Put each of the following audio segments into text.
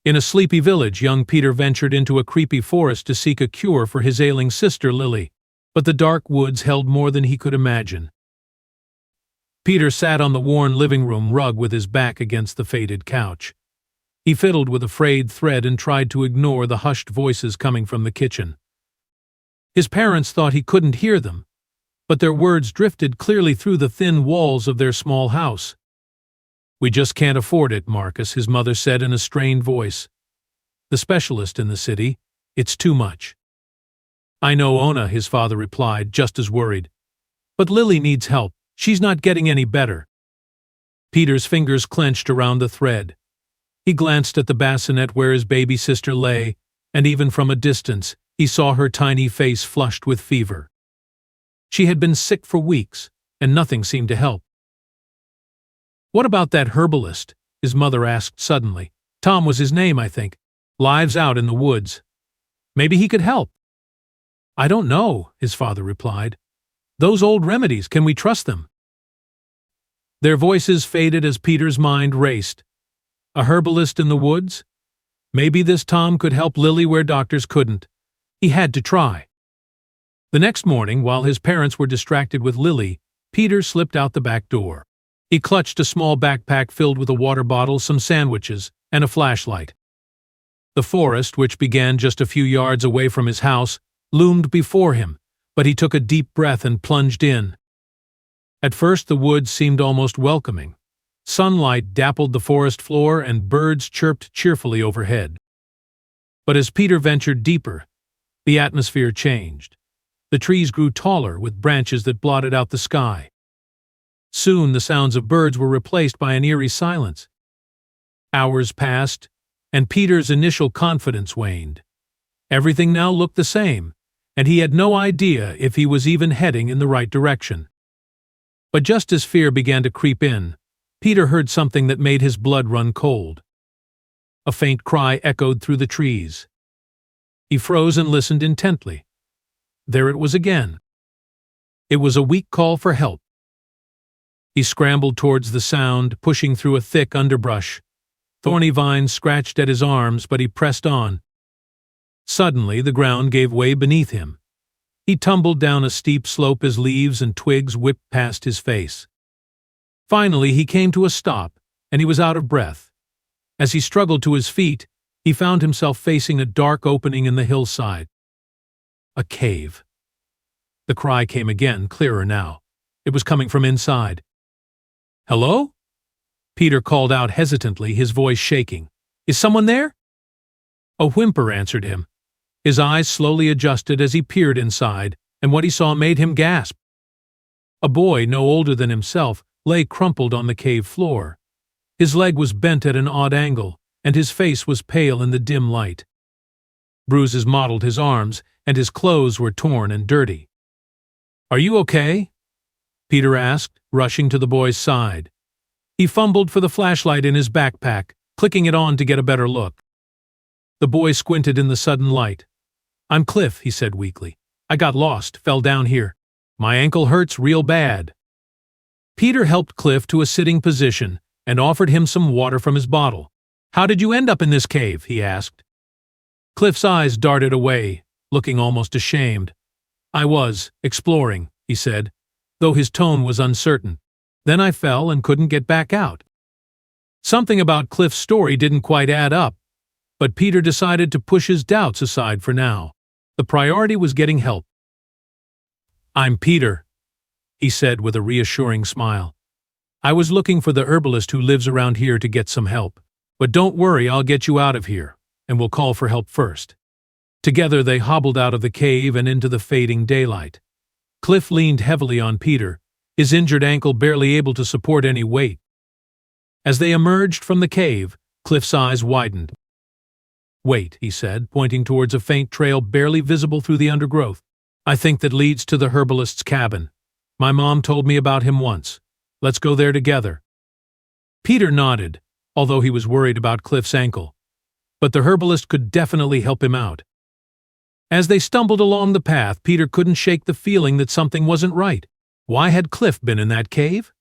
In a sleepy village, young Peter ventured into a creepy forest to seek a cure for his ailing sister Lily, but the dark woods held more than he could imagine. Peter sat on the worn living room rug with his back against the faded couch. He fiddled with a frayed thread and tried to ignore the hushed voices coming from the kitchen. His parents thought he couldn't hear them, but their words drifted clearly through the thin walls of their small house. "We just can't afford it, Marcus," his mother said in a strained voice. "The specialist in the city, it's too much." "I know, Ona," his father replied, just as worried. "But Lily needs help. She's not getting any better." Peter's fingers clenched around the thread. He glanced at the bassinet where his baby sister lay, and even from a distance, he saw her tiny face flushed with fever. She had been sick for weeks, and nothing seemed to help. "What about that herbalist?" his mother asked suddenly. "Tom was his name, I think. Lives out in the woods. Maybe he could help." "I don't know," his father replied. "Those old remedies, can we trust them?" Their voices faded as Peter's mind raced. A herbalist in the woods? Maybe this Tom could help Lily where doctors couldn't. He had to try. The next morning, while his parents were distracted with Lily, Peter slipped out the back door. He clutched a small backpack filled with a water bottle, some sandwiches, and a flashlight. The forest, which began just a few yards away from his house, loomed before him, but he took a deep breath and plunged in. At first the woods seemed almost welcoming. Sunlight dappled the forest floor and birds chirped cheerfully overhead. But as Peter ventured deeper, the atmosphere changed. The trees grew taller with branches that blotted out the sky. Soon the sounds of birds were replaced by an eerie silence. Hours passed, and Peter's initial confidence waned. Everything now looked the same, and he had no idea if he was even heading in the right direction. But just as fear began to creep in, Peter heard something that made his blood run cold. A faint cry echoed through the trees. He froze and listened intently. There it was again. It was a weak call for help. He scrambled towards the sound, pushing through a thick underbrush. Thorny vines scratched at his arms, but he pressed on. Suddenly, the ground gave way beneath him. He tumbled down a steep slope as leaves and twigs whipped past his face. Finally, he came to a stop, and he was out of breath. As he struggled to his feet, he found himself facing a dark opening in the hillside. A cave. The cry came again, clearer now. It was coming from inside. "Hello?" Peter called out hesitantly, his voice shaking. "Is someone there?" A whimper answered him. His eyes slowly adjusted as he peered inside, and what he saw made him gasp. A boy, no older than himself, lay crumpled on the cave floor. His leg was bent at an odd angle, and his face was pale in the dim light. Bruises mottled his arms, and his clothes were torn and dirty. "Are you okay?" Peter asked, rushing to the boy's side. He fumbled for the flashlight in his backpack, clicking it on to get a better look. The boy squinted in the sudden light. "I'm Cliff," he said weakly. "I got lost, fell down here. My ankle hurts real bad." Peter helped Cliff to a sitting position and offered him some water from his bottle. "How did you end up in this cave?" he asked. Cliff's eyes darted away, looking almost ashamed. "I was exploring," he said, though his tone was uncertain. "Then I fell and couldn't get back out." Something about Cliff's story didn't quite add up, but Peter decided to push his doubts aside for now. The priority was getting help. "I'm Peter," he said with a reassuring smile. "I was looking for the herbalist who lives around here to get some help. But don't worry, I'll get you out of here, and we'll call for help first." Together they hobbled out of the cave and into the fading daylight. Cliff leaned heavily on Peter, his injured ankle barely able to support any weight. As they emerged from the cave, Cliff's eyes widened. "Wait," he said, pointing towards a faint trail barely visible through the undergrowth. "I think that leads to the herbalist's cabin. My mom told me about him once. Let's go there together." Peter nodded, although he was worried about Cliff's ankle. But the herbalist could definitely help him out. As they stumbled along the path, Peter couldn't shake the feeling that something wasn't right. Why had Cliff been in that cave?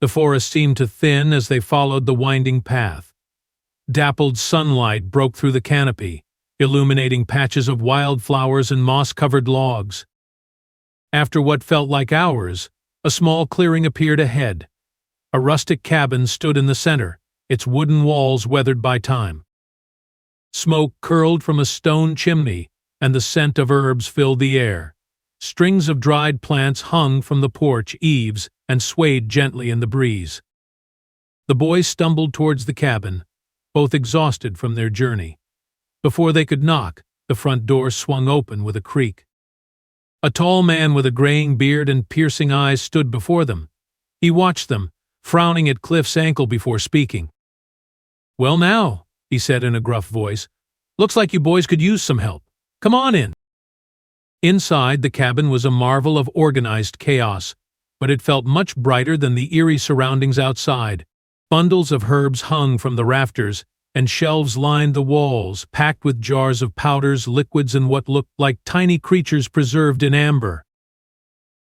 The forest seemed to thin as they followed the winding path. Dappled sunlight broke through the canopy, illuminating patches of wildflowers and moss-covered logs. After what felt like hours, a small clearing appeared ahead. A rustic cabin stood in the center, its wooden walls weathered by time. Smoke curled from a stone chimney, and the scent of herbs filled the air. Strings of dried plants hung from the porch eaves and swayed gently in the breeze. The boys stumbled towards the cabin, both exhausted from their journey. Before they could knock, the front door swung open with a creak. A tall man with a graying beard and piercing eyes stood before them. He watched them, frowning at Cliff's ankle before speaking. "Well now," he said in a gruff voice, "looks like you boys could use some help. Come on in." Inside, the cabin was a marvel of organized chaos, but it felt much brighter than the eerie surroundings outside. Bundles of herbs hung from the rafters, and shelves lined the walls, packed with jars of powders, liquids, and what looked like tiny creatures preserved in amber.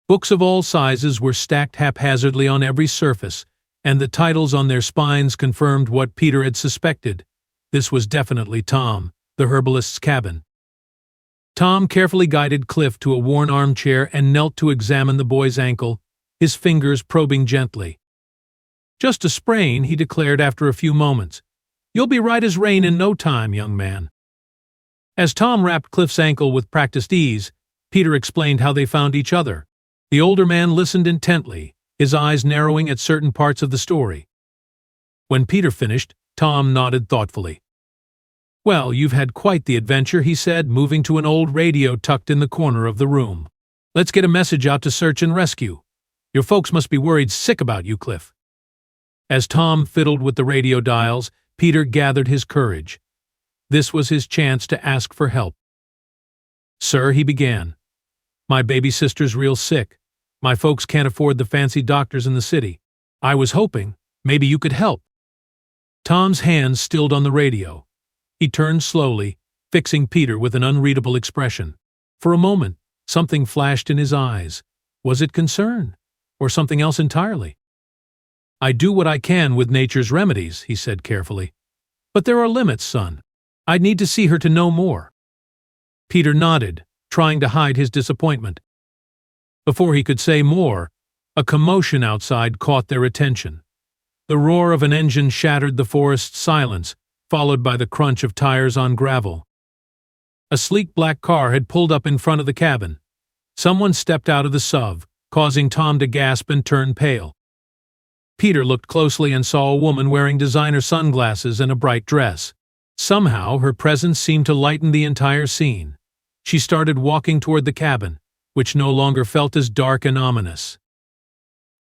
Books of all sizes were stacked haphazardly on every surface, and the titles on their spines confirmed what Peter had suspected. This was definitely Tom, the herbalist's cabin. Tom carefully guided Cliff to a worn armchair and knelt to examine the boy's ankle, his fingers probing gently. "Just a sprain," he declared after a few moments. "You'll be right as rain in no time, young man." As Tom wrapped Cliff's ankle with practiced ease, Peter explained how they found each other. The older man listened intently, his eyes narrowing at certain parts of the story. When Peter finished, Tom nodded thoughtfully. "Well, you've had quite the adventure," he said, moving to an old radio tucked in the corner of the room. "Let's get a message out to search and rescue. Your folks must be worried sick about you, Cliff." As Tom fiddled with the radio dials, Peter gathered his courage. This was his chance to ask for help. "Sir," he began, "my baby sister's real sick. My folks can't afford the fancy doctors in the city. I was hoping maybe you could help." Tom's hands stilled on the radio. He turned slowly, fixing Peter with an unreadable expression. For a moment, something flashed in his eyes. Was it concern, or something else entirely? "I do what I can with nature's remedies," he said carefully. "But there are limits, son. I'd need to see her to know more." Peter nodded, trying to hide his disappointment. Before he could say more, a commotion outside caught their attention. The roar of an engine shattered the forest's silence, followed by the crunch of tires on gravel. A sleek black car had pulled up in front of the cabin. Someone stepped out of the SUV, causing Tom to gasp and turn pale. Peter looked closely and saw a woman wearing designer sunglasses and a bright dress. Somehow, her presence seemed to lighten the entire scene. She started walking toward the cabin, which no longer felt as dark and ominous.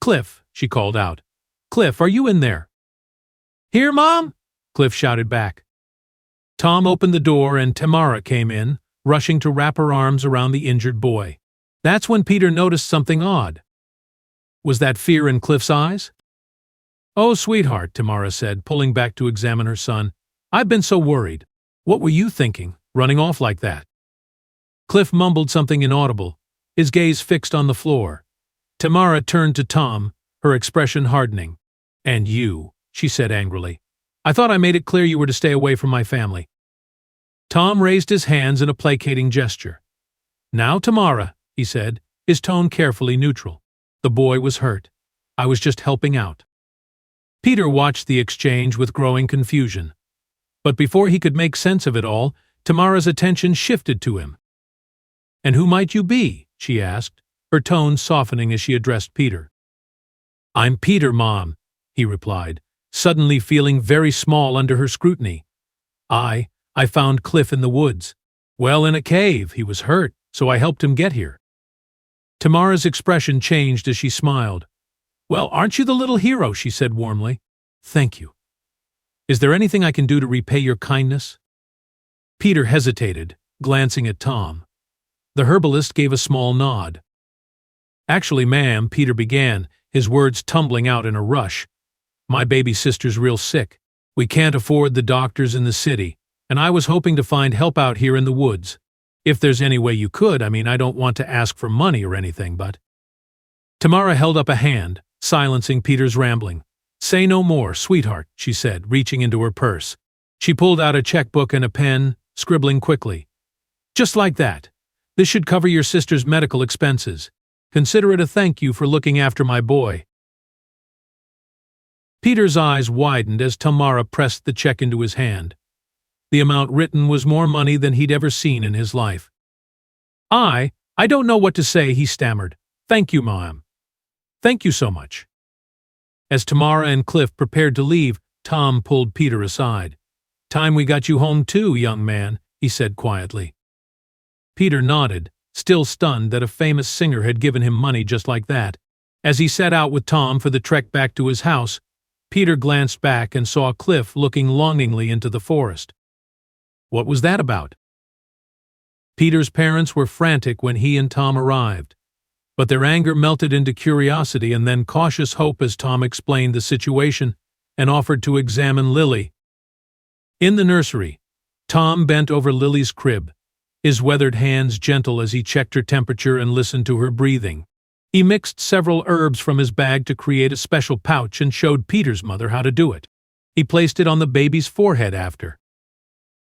"Cliff," she called out. "Cliff, are you in there?" "Here, Mom?" Cliff shouted back. Tom opened the door and Tamara came in, rushing to wrap her arms around the injured boy. That's when Peter noticed something odd. Was that fear in Cliff's eyes? "Oh, sweetheart," Tamara said, pulling back to examine her son. "I've been so worried. What were you thinking, running off like that?" Cliff mumbled something inaudible, his gaze fixed on the floor. Tamara turned to Tom, her expression hardening. "And you," she said angrily. "I thought I made it clear you were to stay away from my family." Tom raised his hands in a placating gesture. "Now, Tamara," he said, his tone carefully neutral. "The boy was hurt. I was just helping out." Peter watched the exchange with growing confusion. But before he could make sense of it all, Tamara's attention shifted to him. "And who might you be?" she asked, her tone softening as she addressed Peter. "I'm Peter, Mom," he replied, suddenly feeling very small under her scrutiny. I found Cliff in the woods. Well, in a cave. He was hurt, so I helped him get here." Tamara's expression changed as she smiled. "Well, aren't you the little hero?" she said warmly. "Thank you. Is there anything I can do to repay your kindness?" Peter hesitated, glancing at Tom. The herbalist gave a small nod. "Actually, ma'am," Peter began, his words tumbling out in a rush. "My baby sister's real sick. We can't afford the doctors in the city, and I was hoping to find help out here in the woods. If there's any way you could, I don't want to ask for money or anything, but—" Tamara held up a hand, silencing Peter's rambling. "Say no more, sweetheart," she said, reaching into her purse. She pulled out a checkbook and a pen, scribbling quickly. "Just like that. This should cover your sister's medical expenses. Consider it a thank you for looking after my boy." Peter's eyes widened as Tamara pressed the check into his hand. The amount written was more money than he'd ever seen in his life. I don't know what to say," he stammered. "Thank you, Mom. Thank you so much." As Tamara and Cliff prepared to leave, Tom pulled Peter aside. "Time we got you home too, young man," he said quietly. Peter nodded, still stunned that a famous singer had given him money just like that. As he set out with Tom for the trek back to his house, Peter glanced back and saw Cliff looking longingly into the forest. What was that about? Peter's parents were frantic when he and Tom arrived, but their anger melted into curiosity and then cautious hope as Tom explained the situation and offered to examine Lily. In the nursery, Tom bent over Lily's crib, his weathered hands gentle as he checked her temperature and listened to her breathing. He mixed several herbs from his bag to create a special pouch and showed Peter's mother how to do it. He placed it on the baby's forehead after.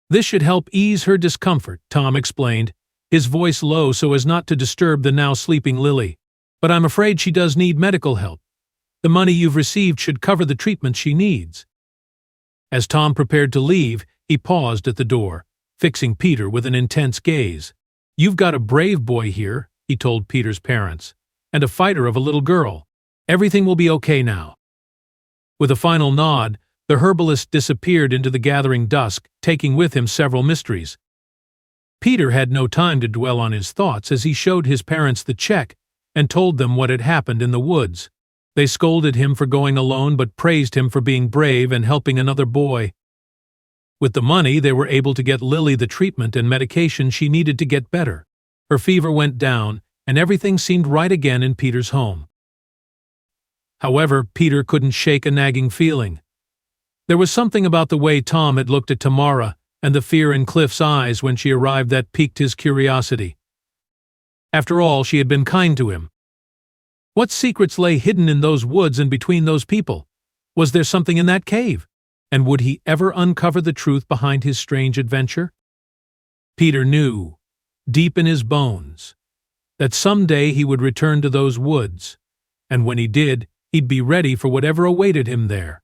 "This should help ease her discomfort," Tom explained, his voice low so as not to disturb the now sleeping Lily. "But I'm afraid she does need medical help. The money you've received should cover the treatment she needs." As Tom prepared to leave, he paused at the door, fixing Peter with an intense gaze. "You've got a brave boy here," he told Peter's parents, "and a fighter of a little girl. Everything will be okay now." With a final nod, the herbalist disappeared into the gathering dusk, taking with him several mysteries. Peter had no time to dwell on his thoughts as he showed his parents the check and told them what had happened in the woods. They scolded him for going alone but praised him for being brave and helping another boy. With the money, they were able to get Lily the treatment and medication she needed to get better. Her fever went down, and everything seemed right again in Peter's home. However, Peter couldn't shake a nagging feeling. There was something about the way Tom had looked at Tamara and the fear in Cliff's eyes when she arrived that piqued his curiosity. After all, she had been kind to him. What secrets lay hidden in those woods and between those people? Was there something in that cave? And would he ever uncover the truth behind his strange adventure? Peter knew, deep in his bones, that someday he would return to those woods, and when he did, he'd be ready for whatever awaited him there.